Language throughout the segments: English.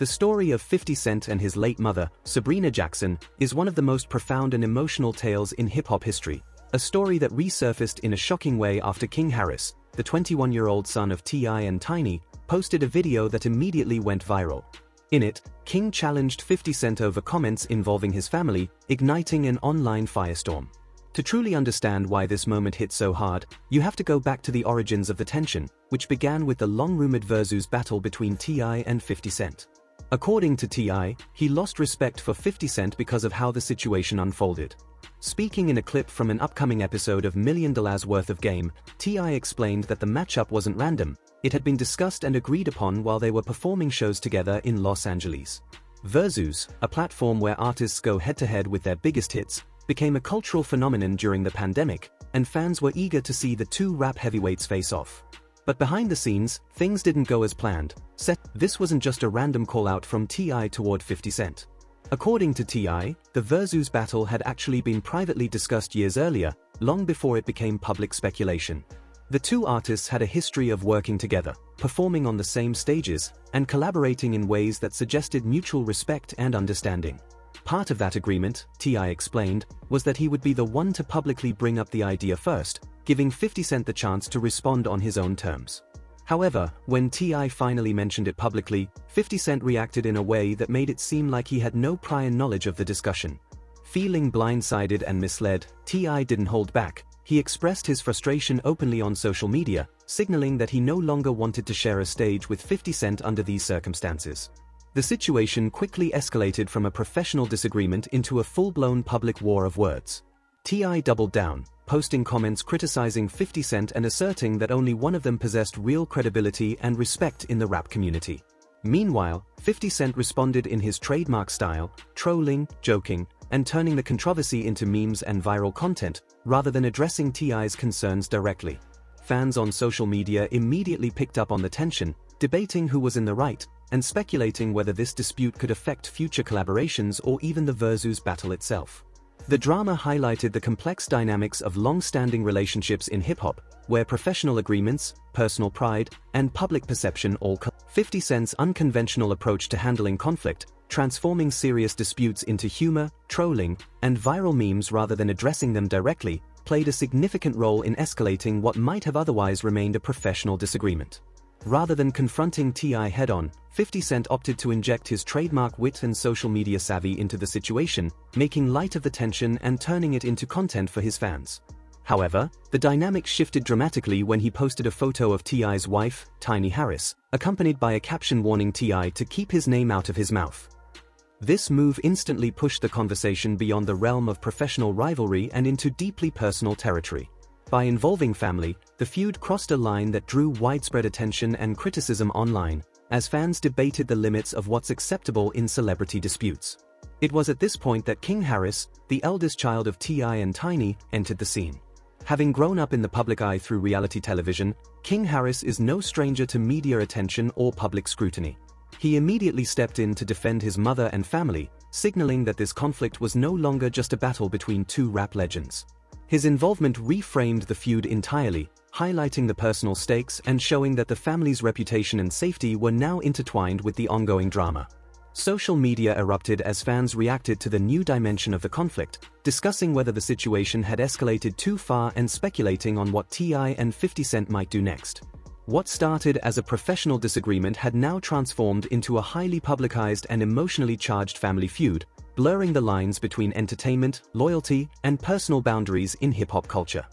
The story of 50 Cent and his late mother, Sabrina Jackson, is one of the most profound and emotional tales in hip-hop history, a story that resurfaced in a shocking way after King Harris, the 21-year-old son of T.I. and Tiny, posted a video that immediately went viral. In it, King challenged 50 Cent over comments involving his family, igniting an online firestorm. To truly understand why this moment hit so hard, you have to go back to the origins of the tension, which began with the long-rumored versus battle between T.I. and 50 Cent. According to T.I., he lost respect for 50 Cent because of how the situation unfolded. Speaking in a clip from an upcoming episode of $1 Million Worth of Game, T.I. explained that the matchup wasn't random, it had been discussed and agreed upon while they were performing shows together in Los Angeles. Versus, a platform where artists go head-to-head with their biggest hits, became a cultural phenomenon during the pandemic, and fans were eager to see the two rap heavyweights face off. But behind the scenes, things didn't go as planned. This wasn't just a random call-out from T.I. toward 50 Cent. According to T.I., the Versus battle had actually been privately discussed years earlier, long before it became public speculation. The two artists had a history of working together, performing on the same stages, and collaborating in ways that suggested mutual respect and understanding. Part of that agreement, T.I. explained, was that he would be the one to publicly bring up the idea first, giving 50 Cent the chance to respond on his own terms. However, when T.I. finally mentioned it publicly, 50 Cent reacted in a way that made it seem like he had no prior knowledge of the discussion. Feeling blindsided and misled, T.I. didn't hold back. He expressed his frustration openly on social media, signaling that he no longer wanted to share a stage with 50 Cent under these circumstances. The situation quickly escalated from a professional disagreement into a full-blown public war of words. T.I. doubled down, posting comments criticizing 50 Cent and asserting that only one of them possessed real credibility and respect in the rap community. Meanwhile, 50 Cent responded in his trademark style, trolling, joking, and turning the controversy into memes and viral content, rather than addressing T.I.'s concerns directly. Fans on social media immediately picked up on the tension, debating who was in the right, and speculating whether this dispute could affect future collaborations or even the Versus battle itself. The drama highlighted the complex dynamics of long-standing relationships in hip-hop, where professional agreements, personal pride, and public perception all 50 Cent's unconventional approach to handling conflict, transforming serious disputes into humor, trolling, and viral memes rather than addressing them directly, played a significant role in escalating what might have otherwise remained a professional disagreement. Rather than confronting T.I. head-on, 50 Cent opted to inject his trademark wit and social media savvy into the situation, making light of the tension and turning it into content for his fans. However, the dynamic shifted dramatically when he posted a photo of T.I.'s wife, Tiny Harris, accompanied by a caption warning T.I. to keep his name out of his mouth. This move instantly pushed the conversation beyond the realm of professional rivalry and into deeply personal territory. By involving family, the feud crossed a line that drew widespread attention and criticism online, as fans debated the limits of what's acceptable in celebrity disputes. It was at this point that King Harris, the eldest child of T.I. and Tiny, entered the scene. Having grown up in the public eye through reality television, King Harris is no stranger to media attention or public scrutiny. He immediately stepped in to defend his mother and family, signaling that this conflict was no longer just a battle between two rap legends. His involvement reframed the feud entirely, highlighting the personal stakes and showing that the family's reputation and safety were now intertwined with the ongoing drama. Social media erupted as fans reacted to the new dimension of the conflict, discussing whether the situation had escalated too far and speculating on what T.I. and 50 Cent might do next. What started as a professional disagreement had now transformed into a highly publicized and emotionally charged family feud, blurring the lines between entertainment, loyalty, and personal boundaries in hip-hop culture.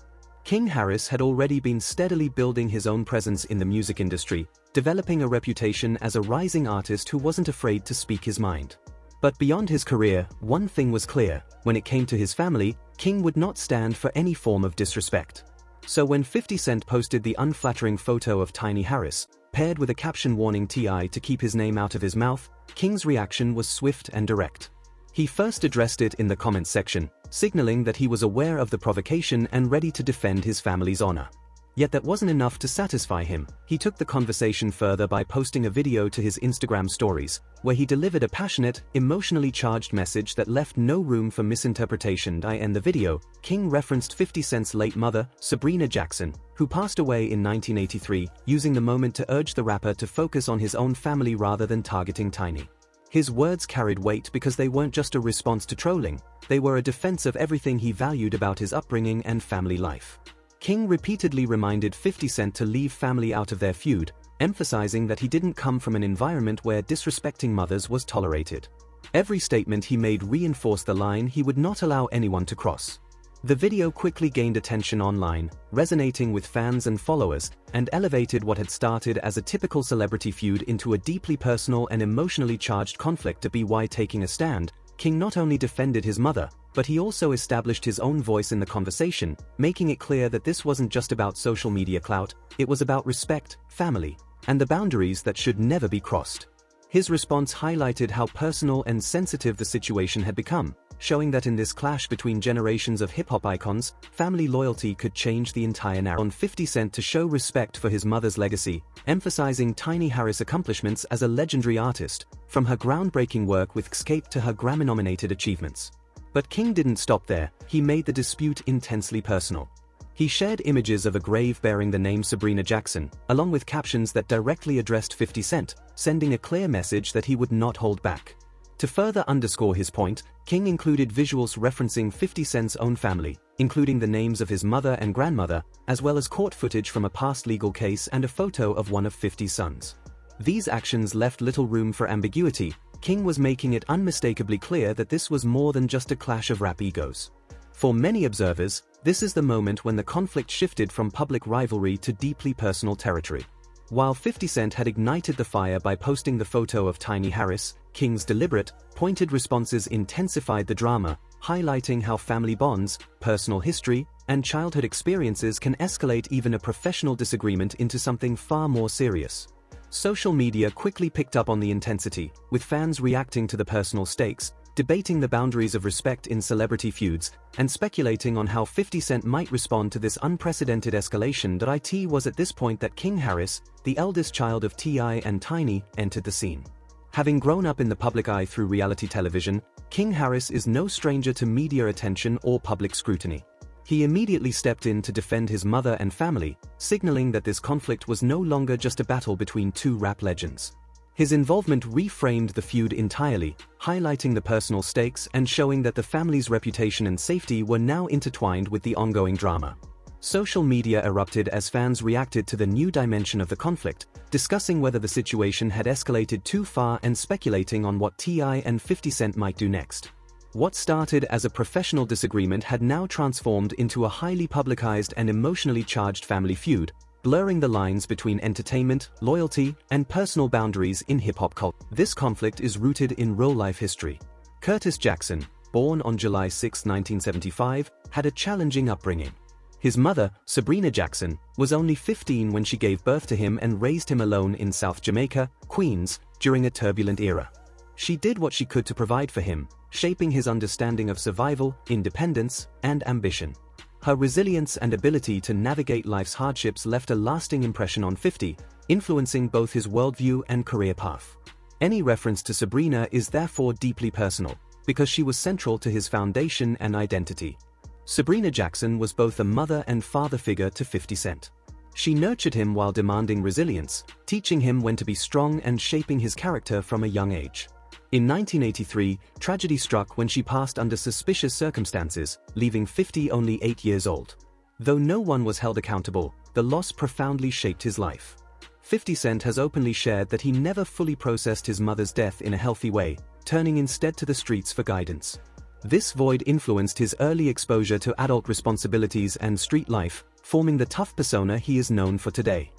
King Harris had already been steadily building his own presence in the music industry, developing a reputation as a rising artist who wasn't afraid to speak his mind. But beyond his career, one thing was clear: when it came to his family, King would not stand for any form of disrespect. So when 50 Cent posted the unflattering photo of Tiny Harris, paired with a caption warning T.I. to keep his name out of his mouth, King's reaction was swift and direct. He first addressed it in the comments section, signaling that he was aware of the provocation and ready to defend his family's honor. Yet that wasn't enough to satisfy him. He took the conversation further by posting a video to his Instagram stories, where he delivered a passionate, emotionally charged message that left no room for misinterpretation. In the video, King referenced 50 Cent's late mother, Sabrina Jackson, who passed away in 1983, using the moment to urge the rapper to focus on his own family rather than targeting Tiny. His words carried weight because they weren't just a response to trolling, they were a defense of everything he valued about his upbringing and family life. King repeatedly reminded 50 Cent to leave family out of their feud, emphasizing that he didn't come from an environment where disrespecting mothers was tolerated. Every statement he made reinforced the line he would not allow anyone to cross. The video quickly gained attention online, resonating with fans and followers, and elevated what had started as a typical celebrity feud into a deeply personal and emotionally charged conflict. By taking a stand, King not only defended his mother, but he also established his own voice in the conversation, making it clear that this wasn't just about social media clout, it was about respect, family, and the boundaries that should never be crossed. His response highlighted how personal and sensitive the situation had become, showing that in this clash between generations of hip-hop icons, family loyalty could change the entire narrative. On 50 Cent to show respect for his mother's legacy, emphasizing Tiny Harris' accomplishments as a legendary artist, from her groundbreaking work with Xscape to her Grammy-nominated achievements. But King didn't stop there, he made the dispute intensely personal. He shared images of a grave bearing the name Sabrina Jackson, along with captions that directly addressed 50 Cent, sending a clear message that he would not hold back. To further underscore his point, King included visuals referencing 50 Cent's own family, including the names of his mother and grandmother, as well as court footage from a past legal case and a photo of one of 50's sons. These actions left little room for ambiguity. King was making it unmistakably clear that this was more than just a clash of rap egos. For many observers, this is the moment when the conflict shifted from public rivalry to deeply personal territory. While 50 Cent had ignited the fire by posting the photo of Tiny Harris, King's deliberate, pointed responses intensified the drama, highlighting how family bonds, personal history, and childhood experiences can escalate even a professional disagreement into something far more serious. Social media quickly picked up on the intensity, with fans reacting to the personal stakes, debating the boundaries of respect in celebrity feuds, and speculating on how 50 Cent might respond to this unprecedented escalation. It was at this point that King Harris, the eldest child of T.I. and Tiny, entered the scene. Having grown up in the public eye through reality television, King Harris is no stranger to media attention or public scrutiny. He immediately stepped in to defend his mother and family, signaling that this conflict was no longer just a battle between two rap legends. His involvement reframed the feud entirely, highlighting the personal stakes and showing that the family's reputation and safety were now intertwined with the ongoing drama. Social media erupted as fans reacted to the new dimension of the conflict, discussing whether the situation had escalated too far and speculating on what T.I. and 50 Cent might do next. What started as a professional disagreement had now transformed into a highly publicized and emotionally charged family feud, blurring the lines between entertainment, loyalty, and personal boundaries in hip-hop culture. This conflict is rooted in real-life history. Curtis Jackson, born on July 6, 1975, had a challenging upbringing. His mother, Sabrina Jackson, was only 15 when she gave birth to him and raised him alone in South Jamaica, Queens, during a turbulent era. She did what she could to provide for him, shaping his understanding of survival, independence, and ambition. Her resilience and ability to navigate life's hardships left a lasting impression on 50, influencing both his worldview and career path. Any reference to Sabrina is therefore deeply personal, because she was central to his foundation and identity. Sabrina Jackson was both a mother and father figure to 50 Cent. She nurtured him while demanding resilience, teaching him when to be strong and shaping his character from a young age. In 1983, tragedy struck when she passed under suspicious circumstances, leaving 50 only 8 years old. Though no one was held accountable, the loss profoundly shaped his life. 50 Cent has openly shared that he never fully processed his mother's death in a healthy way, turning instead to the streets for guidance. This void influenced his early exposure to adult responsibilities and street life, forming the tough persona he is known for today.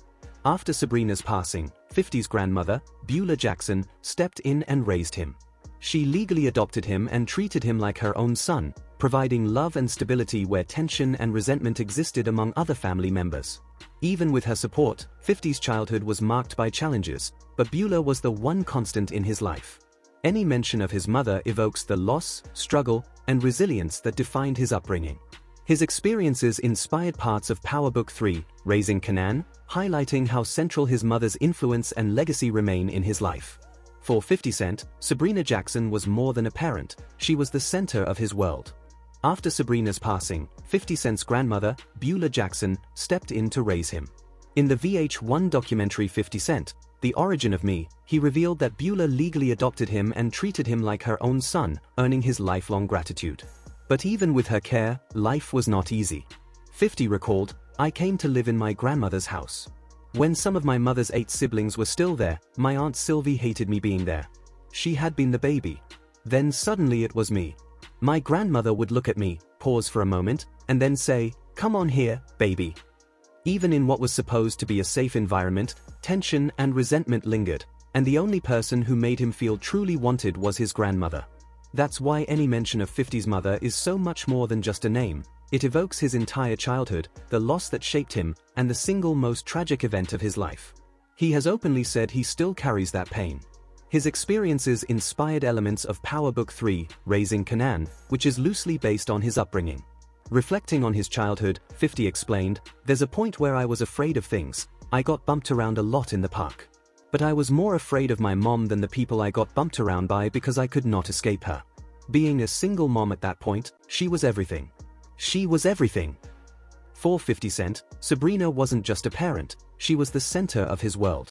After Sabrina's passing, 50's grandmother, Beulah Jackson, stepped in and raised him. She legally adopted him and treated him like her own son, providing love and stability where tension and resentment existed among other family members. Even with her support, 50's childhood was marked by challenges, but Beulah was the one constant in his life. Any mention of his mother evokes the loss, struggle, and resilience that defined his upbringing. His experiences inspired parts of Power Book 3, Raising Kanan, highlighting how central his mother's influence and legacy remain in his life. For 50 Cent, Sabrina Jackson was more than a parent, she was the center of his world. After Sabrina's passing, 50 Cent's grandmother, Beulah Jackson, stepped in to raise him. In the VH1 documentary 50 Cent, The Origin of Me, he revealed that Beulah legally adopted him and treated him like her own son, earning his lifelong gratitude. But even with her care, life was not easy. 50 recalled, "I came to live in my grandmother's house. When some of my mother's 8 siblings were still there, my Aunt Sylvie hated me being there. She had been the baby. Then suddenly it was me. My grandmother would look at me, pause for a moment, and then say, 'Come on here, baby.' Even in what was supposed to be a safe environment, tension and resentment lingered, and the only person who made him feel truly wanted was his grandmother. That's why any mention of 50's mother is so much more than just a name. It evokes his entire childhood, the loss that shaped him, and the single most tragic event of his life. He has openly said he still carries that pain. His experiences inspired elements of Power Book 3, Raising Canaan, which is loosely based on his upbringing. Reflecting on his childhood, 50 explained, "There's a point where I was afraid of things. I got bumped around a lot in the park. But I was more afraid of my mom than the people I got bumped around by because I could not escape her. Being a single mom at that point, she was everything. She was everything." For 50 Cent, Sabrina wasn't just a parent, she was the center of his world.